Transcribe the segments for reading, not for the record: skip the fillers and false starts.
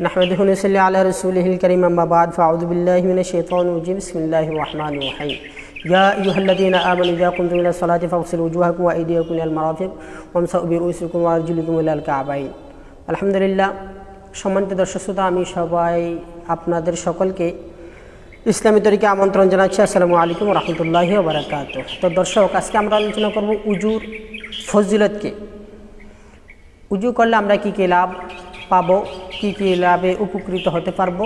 नहमदुहु व नसल्ली अला रसूलिहिल करीम अम्मा बाद फ़अऊज़ु बिल्लाहि मिनश शैतानिर रजीम बिस्मिल्लाहिर रहमानिर रहीम या अय्युहल्लज़ीना आमनू इज़ा कुन्तुम इला सलाति फ़ग़सिलू वुजूहकुम व अयदियकुम इलल मराफ़िक़ वमसहू बिरुऊसिकुम व अर्जुलिकुम इलल काबाइन। আলহামদুলিল্লাহ। সম্মানিত দর্শক শ্রোতা, আমি সবাই আপনাদের সকলকে ইসলামী তরিকে আমন্ত্রণ জানাচ্ছি। আসসালামু আলাইকুম ওয়া রাহমাতুল্লাহি ওয়া বারাকাতুহু। তো দর্শক, আজকে আমরা আলোচনা করব উজুর ফজিলতকে। উজু করলে আমরা কী কী লাভ পাবো, কী কী লাভে উপকৃত হতে পারবো,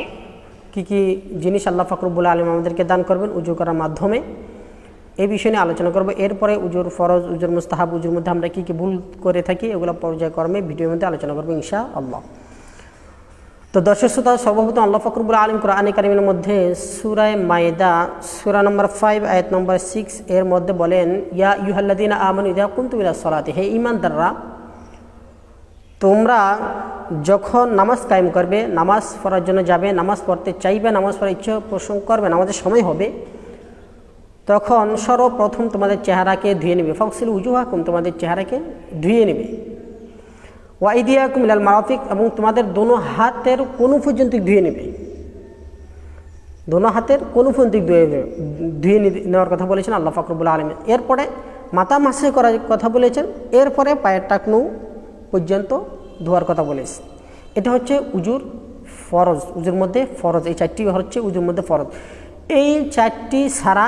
কী কী জিনিস আল্লাহ পাক রব্বুল আলামিন আমাদেরকে দান করবেন উজু করার মাধ্যমে, এই বিষয় নিয়ে আলোচনা করব। এরপরে উজুর ফরজ, উজুর মুস্তাহাব, উজুর মধ্যে আমরা কী কী ভুল করে থাকি এগুলো পর্যায়ক্রমে ভিডিওর মধ্যে আলোচনা করবো ইনশাআল্লাহ। তো দর্শক শ্রোতা, সর্বপ্রথম আল্লাহ পাক রব্বুল আলামিন কোরআনে কারীমের মধ্যে সূরা মাইদা সূরা নম্বর 5 আয়াত নম্বর 6 এর মধ্যে বলেন, ইয়া আইয়ুহাল্লাযীনা আমানু ইযা কুনতুম ইলা সলাতি, হে ঈমানদাররা, তোমরা যখন নামাজ কায়েম করবে, নামাজ পড়ার জন্য যাবে, নামাজ পড়তে চাইবে, নামাজ পড়ার ইচ্ছা পোষণ করবে, নামাজের সময় হবে, তখন সর্বপ্রথম তোমাদের চেহারাকে ধুয়ে নেবে। ফাগসিলু উজুহাকুম, তোমাদের চেহারাকে ধুয়ে নেবে। ওয়া আইদিয়াকুম ইলাল মারাফিক, এবং তোমাদের দোনো হাতের কোণু পর্যন্ত ধুয়ে নেবে। দোনো হাতের কোণু পর্যন্ত ধুয়ে নেওয়ার কথা বলেছেন আল্লাহ পাক রব্বুল আলামিন। এরপরে মাথা মাসে করার কথা বলেছেন, এরপরে পায়ের টাকনু পর্যন্ত ধোয়ার কথা বলেছে। এটা হচ্ছে উজুর ফরজ, উজুর মধ্যে ফরজ। এই চারটি হচ্ছে উজুর মধ্যে ফরজ। এই চারটি ছাড়া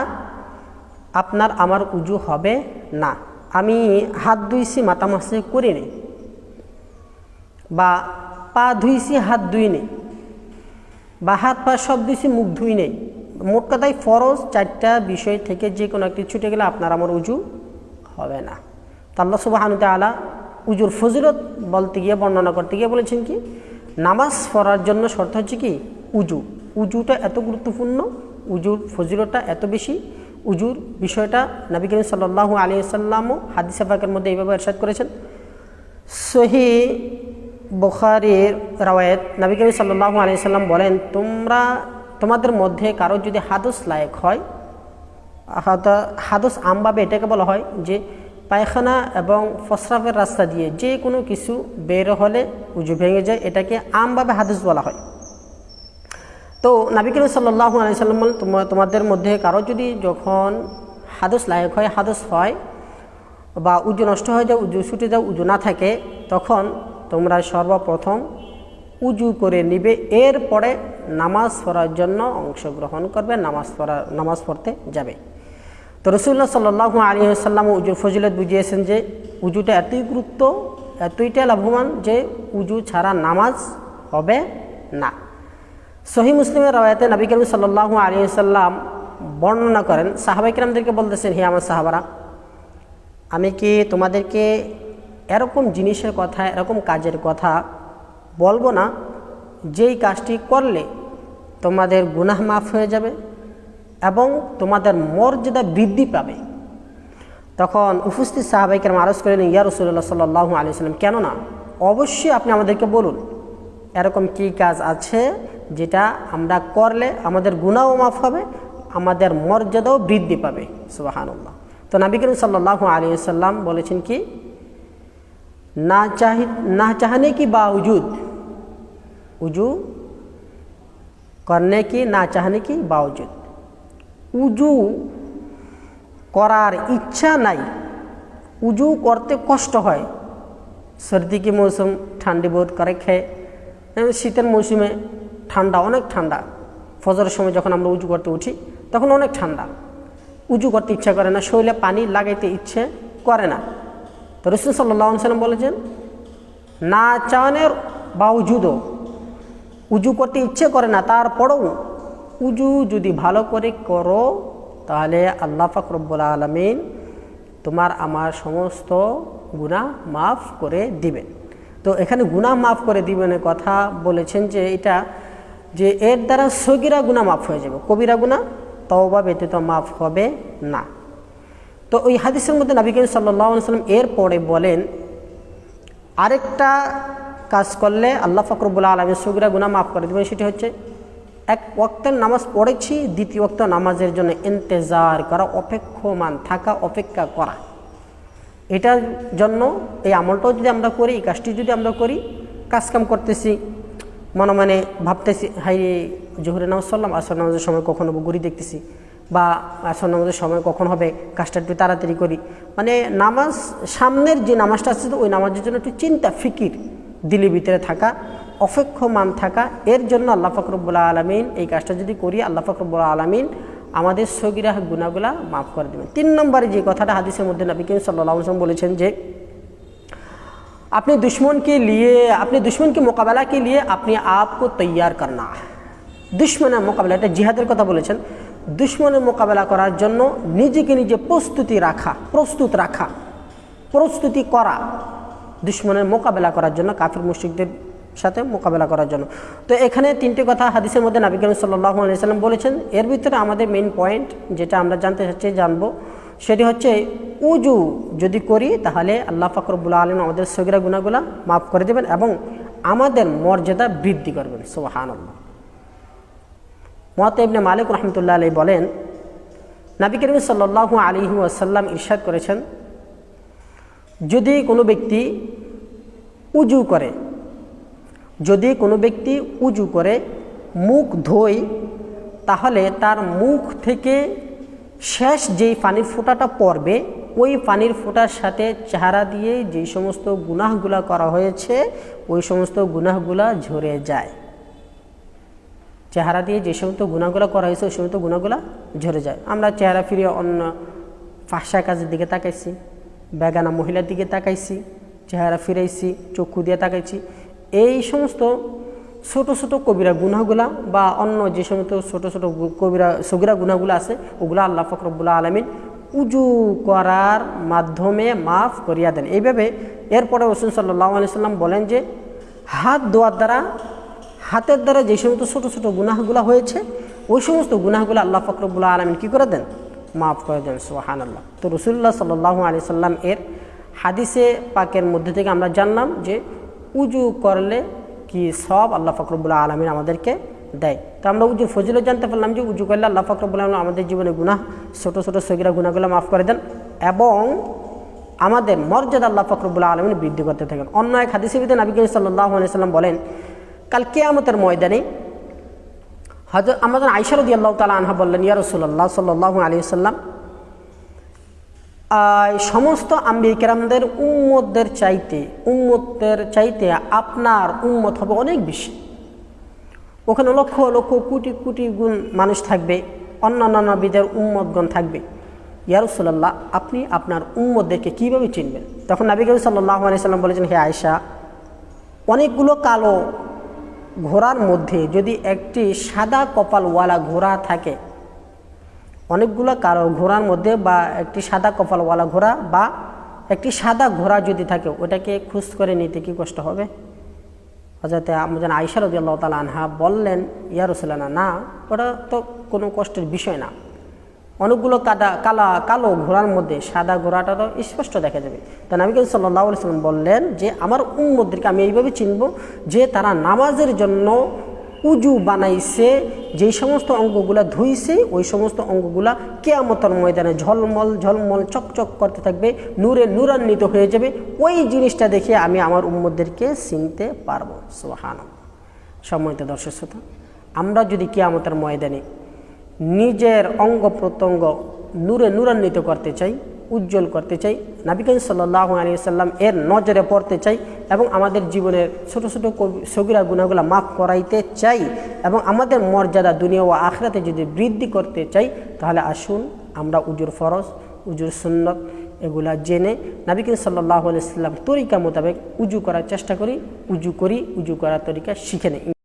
আপনার আমার উজু হবে না। আমি হাত ধুইছি, মাথা মাসে করি নেই, বা পা ধুইছি, হাত ধুই নেই, বা হাত পা সব ধুইছি, মুখ ধুই নেই, মোট কথায় ফরজ চারটা বিষয় থেকে যে কোনো একটি ছুটে গেলে আপনার আমার উজু হবে না। তা আল্লাহ সুবহানাহু ওয়া তাআলা উজুর ফজিলত বলতে গিয়ে, বর্ণনা করতে গিয়ে বলেছেন কি, নামাজ পড়ার জন্য শর্ত হচ্ছে কি উজু। উজুটা এত গুরুত্বপূর্ণ, উজুর ফজিলতটা এত বেশি, উজুর বিষয়টা নবী করিম সাল্লাল্লাহু আলাইহি ওয়াসাল্লামও হাদিসে পাকের মধ্যে এইভাবে ইরশাদ করেছেন। সহিহ বুখারীর রাওয়ায়াত, নবী করিম সাল্লাল্লাহু আলাইহি ওয়াসাল্লাম বলেন, তোমাদের মধ্যে কারো যদি হাদস লায়েক হয়, হাদস আমভাবে এটাকে বলা হয় যে পায়খানা এবং প্রস্রাবের রাস্তা দিয়ে যে কোনো কিছু বের হলে উজু ভেঙে যায়, এটাকে আমভাবে হাদস বলা হয়। তো নবী করিম সাল্লাল্লাহু আলাইহি ওয়াসাল্লাম বলেন, তোমাদের মধ্যে কারো যদি যখন হাদস লায়েক হয়, হাদস হয় বা উজু নষ্ট হয়ে যায়, উজু ছুটে যায়, উজু না থাকে, তখন তোমরা সর্বপ্রথম উজু করে নিবে, এরপরে নামাজ পড়ার জন্য অংশগ্রহণ করবে, নামাজ পড়তে যাবে। তো রাসূলুল্লাহ সাল্লাল্লাহু আলাইহি ওয়াসাল্লাম উজুর ফজিলত বুঝিয়েছেন যে উজুটা এতই গুরুত্ব, এতইটা লাভবান যে উজু ছাড়া নামাজ হবে না। সহিহ মুসলিমের রাওয়ায়াতে নবী করিম সাল্লাল্লাহু আলাইহি ওয়াসাল্লাম বর্ণনা করেন, সাহাবায়ে কেরামদেরকে বলতেছেন, হে আমার সাহাবারা, আমি কি তোমাদেরকে এরকম জিনিসের কথা, এরকম কাজের কথা বলবো না যেই কাজটি করলে তোমাদের গুনাহ মাফ হয়ে যাবে এবং তোমাদের মর্যাদা বৃদ্ধি পাবে? তখন উপস্থিত সাহাবায়ে কেরাম আরজ করেন, ইয়া রাসূলুল্লাহ সাল্লাল্লাহু আলাইহি ওয়াসাল্লাম, কেন না, অবশ্যই আপনি আমাদেরকে বলুন এরকম কী কাজ আছে যেটা আমরা করলে আমাদের গুনাহও মাফ হবে, আমাদের মর্যাদাও বৃদ্ধি পাবে। সুবহানাল্লাহ। তো নবী করিম সাল্লাল্লাহু আলাইহি ওয়াসাল্লাম বলেছেন কি, না চাহনে কি বাवजूद, উজু করনে কি না চাহনে কি बावजूद, উজু করার ইচ্ছা নাই, উজু করতে কষ্ট হয়। সর্দি কি মৌসুম, ঠান্ডি বোধ করে খেয়ে, শীতের মৌসুমে ঠান্ডা, অনেক ঠান্ডা, ফজরের সময় যখন আমরা উজু করতে উঠি তখন অনেক ঠান্ডা, উজু করতে ইচ্ছা করে না, শরীরে পানি লাগাইতে ইচ্ছে করে না। তো রাসূল সাল্লাল্লাহু আলাইহি ওয়াসাল্লাম বলেছেন, না চাওয়ানোর বাवजूदও, উজু করতে ইচ্ছে করে না, তারপরেও উজু যদি ভালো করে করো তাহলে আল্লাহ পাক রব্বুল আলামিন তোমার আমার সমস্ত গুনাহ মাফ করে দিবেন। তো এখানে গুনাহ মাফ করে দিবেনের কথা বলেছেন যে এটা যে এর দ্বারা সগীরা গুনাহ মাফ হয়ে যাবে, কবিরা গুনাহ তওবা ব্যতীত মাফ হবে না। তো ওই হাদিসের মধ্যে নবী করিম সাল্লাল্লাহু আলাইহি ওয়াসাল্লাম এরপরে বলেন, আরেকটা কাজ করলে আল্লাহ পাক রব্বুল আলামিন সগীরা গুনাহ মাফ করে দেবেন। সেটি হচ্ছে এক ওয়াক্তের নামাজ পড়েছি, দ্বিতীয় ওয়াক্ত নামাজের জন্য ইন্তজার করা, অপেক্ষমান থাকা, অপেক্ষা করা। এটার জন্য এই আমলটাও যদি আমরা করি, এই কাজটি যদি আমরা করি, কাজকাম করতেছি, মনে মনে ভাবতেছি, হাই জোহরের নামাজ পড়লাম, আসর নামাজের সময় কখন হবে ঘড়ি দেখতেছি, বা আসর নামাজের সময় কখন হবে কাজটা একটু তাড়াতাড়ি করি। মানে নামাজ, সামনের যে নামাজটা আছে ওই নামাজের জন্য একটু চিন্তা ফিকির দিলের ভিতরে থাকা, অপেক্ষমান থাকা। এর জন্য আল্লাহ পাক রব্বুল আলামিন এই কাজটা যদি করি, আল্লাহ পাক রব্বুল আলামিন আমাদের সগীরা গুনাহগুলা মাফ করে দেবেন। 3 নম্বরে যে কথাটা হাদিসের মধ্যে নবী করিম সাল্লাল্লাহু আলাইহি ওয়াসাল্লাম বলেছেন যে अपने दुश्मन के मोकाबला के लिए अपने आप को तैयार करना है। दुश्मনের মোকাবেলা, এটা জিহাদের কথা বলেছেন। দুশ্মনের মোকাবেলা করার জন্য নিজেকে নিজে প্রস্তুতি করা, দুশ্মনের মোকাবেলা করার জন্য, কাফির মুশরিকদের সাথে মোকাবেলা করার জন্য। তো এখানে 3টে কথা হাদিসের মধ্যে নবী করিম সাল্লাল্লাহু আলাইহি ওয়াসাল্লাম বলেছেন। এর ভিতরে আমাদের মেইন পয়েন্ট যেটা আমরা জানবো সেটি হচ্ছে উজু যদি করি তাহলে আল্লাহ পাক রব্বুল আলামিন আমাদের সগীরা গুনাহগুলা মাফ করে দেবেন এবং আমাদের মর্যাদা বৃদ্ধি করবেন। সুবহানাল্লাহ। মুয়াত্তা ইবনে মালিক রাহমাতুল্লাহ আলাইহি বলেন, নবী করিম সাল্লাল্লাহু আলাইহি ওয়াসাল্লাম ইরশাদ করেছেন, যদি কোনো ব্যক্তি উজু করে মুখ ধোয়, তাহলে তার মুখ থেকে শেষ যেই পানির ফোঁটাটা পড়বে ওই পানির ফোঁটার সাথে চেহারা দিয়ে যেই সমস্ত গুনাহগুলা করা হয়েছে ওই সমস্ত গুনাহগুলা ঝরে যায়। চেহারা দিয়ে যে সমস্ত গুনাহগুলা করা হয়েছে ওই সমস্ত গুনাহগুলা ঝরে যায়। আমরা চেহারা ফিরিয়ে অন্য ফাহশা কাজের দিকে তাকাইছি, বেগানা মহিলার দিকে তাকাইছি, চেহারা ফিরাইছি, চক্ষু দিয়ে তাকাইছি। এই সমস্ত ছোট ছোট কবিরা গুনাহগুলা বা অন্য যে সমস্ত ছোট ছোট সগীরা গুনাহগুলো আছে ওগুলো আল্লাহ পাক রব্বুল আলামিন উজু করার মাধ্যমে মাফ করিয়া দেন। এইভাবে এরপরে রাসূল সাল্লাল্লাহু আলাইহি ওয়াসাল্লাম বলেন যে হাতের দ্বারা যে সমস্ত ছোট ছোট গুনাহগুলো হয়েছে ওই সমস্ত গুনাহগুলো আল্লাহ পাক রব্বুল আলামিন কী করে দেন? মাফ করে দেন। সুবহানাল্লাহ। তো রাসূলুল্লাহ সাল্লাল্লাহু আলাইহি ওয়াসাল্লাম এর হাদিসে পাকের মধ্যে থেকে আমরা জানলাম যে উজু করলে কি সব আল্লাহ পাক রব্বুল আলামিন আমাদেরকে দেয়। তো আমরা উজুর ফজিলত জানতে পারলাম যে উজু করলে আল্লাহ পাক রব্বুল আলামিন আমাদের জীবনে গুনাহ, ছোট ছোট সগীরা গুনাহগুলো মাফ করে দেন এবং আমাদের মর্যাদা আল্লাহ পাক রব্বুল আলামিন বৃদ্ধি করতে থাকেন। অন্য এক হাদিসের ভিতরে নবী করিম সাল্লাল্লাহু আলাইহি ওয়াসাল্লাম বলেন, কাল কিয়ামতের ময়দানে হযরত আমাদের আয়েশা রাদিয়াল্লাহু তাআলা আনহা বললেন, ইয়া রাসূলুল্লাহ সাল্লাল্লাহু আলাইহি ওয়াসাল্লাম, সমস্ত আম্বিয়া কেরামদের উম্মতের চাইতে আপনার উম্মত হবে অনেক বেশি। ওখানে লক্ষ লক্ষ কোটি কোটি গুণ মানুষ থাকবে, অন্যান্য নবীদের উম্মতগণ থাকবে। ইয়া রাসূলুল্লাহ, আপনি আপনার উম্মতদেরকে কীভাবে চিনবেন? তখন নবী করিম সাল্লাল্লাহু আলাইহি ওয়াসাল্লাম বলেছেন, হে আয়েশা, অনেকগুলো কালো ঘোড়ার মধ্যে যদি একটি সাদা কপালওয়ালা ঘোড়া থাকে, অনেকগুলো কালো ঘোড়ার মধ্যে বা একটি সাদা কপালওয়ালা ঘোড়া বা একটি সাদা ঘোড়া যদি থাকে, ওটাকে খুঁজ করে নিতে কি কষ্ট হবে? হযরত আয়েশা রাদিয়াল্লাহু তাআলা আনহা বললেন, ইয়া রাসূলুল্লাহ, না, ওটা তো কোনো কষ্টের বিষয় না। অনেকগুলো কালো ঘোড়ার মধ্যে সাদা ঘোড়াটা তো স্পষ্ট দেখা যাবে। তো নবী করিম সাল্লাল্লাহু আলাইহি ওয়াসাল্লাম বললেন যে আমার উম্মতদেরকে আমি এইভাবে চিনব যে তারা নামাজের জন্য উজু বানাইছে, যেই সমস্ত অঙ্গগুলা ধুইছে ওই সমস্ত অঙ্গগুলা কিয়ামতের ময়দানে ঝলমল ঝলমল চকচক করতে থাকবে, নূরে নূরান্বিত হয়ে যাবে। ওই জিনিসটা দেখে আমি আমার উম্মতদেরকে চিনতে পারবো। সুবহানাল্লাহ। সম্মানিত দর্শক শ্রোতা, আমরা যদি কিয়ামতের ময়দানে নিজের অঙ্গ প্রত্যঙ্গ নূরে নূরান্বিত করতে চাই, উজ্জ্বল করতে চাই, নবী করিম সাল্লাল্লাহু আলাইহি ওয়াসাল্লাম এর নজরে পড়তে চাই এবং আমাদের জীবনের ছোট ছোট সগীরা গুনাহগুলো মাফ করাইতে চাই এবং আমাদের মর্যাদা দুনিয়া ও আখিরাতে যদি বৃদ্ধি করতে চাই, তাহলে আসুন আমরা উজুর ফরজ, উজুর সুন্নত এগুলা জেনে নবী করিম সাল্লাল্লাহু আলাইহি ওয়াসাল্লাম তরিকা মোতাবেক উজু করার চেষ্টা করি, উজু করার তরিকা শিখে নিই।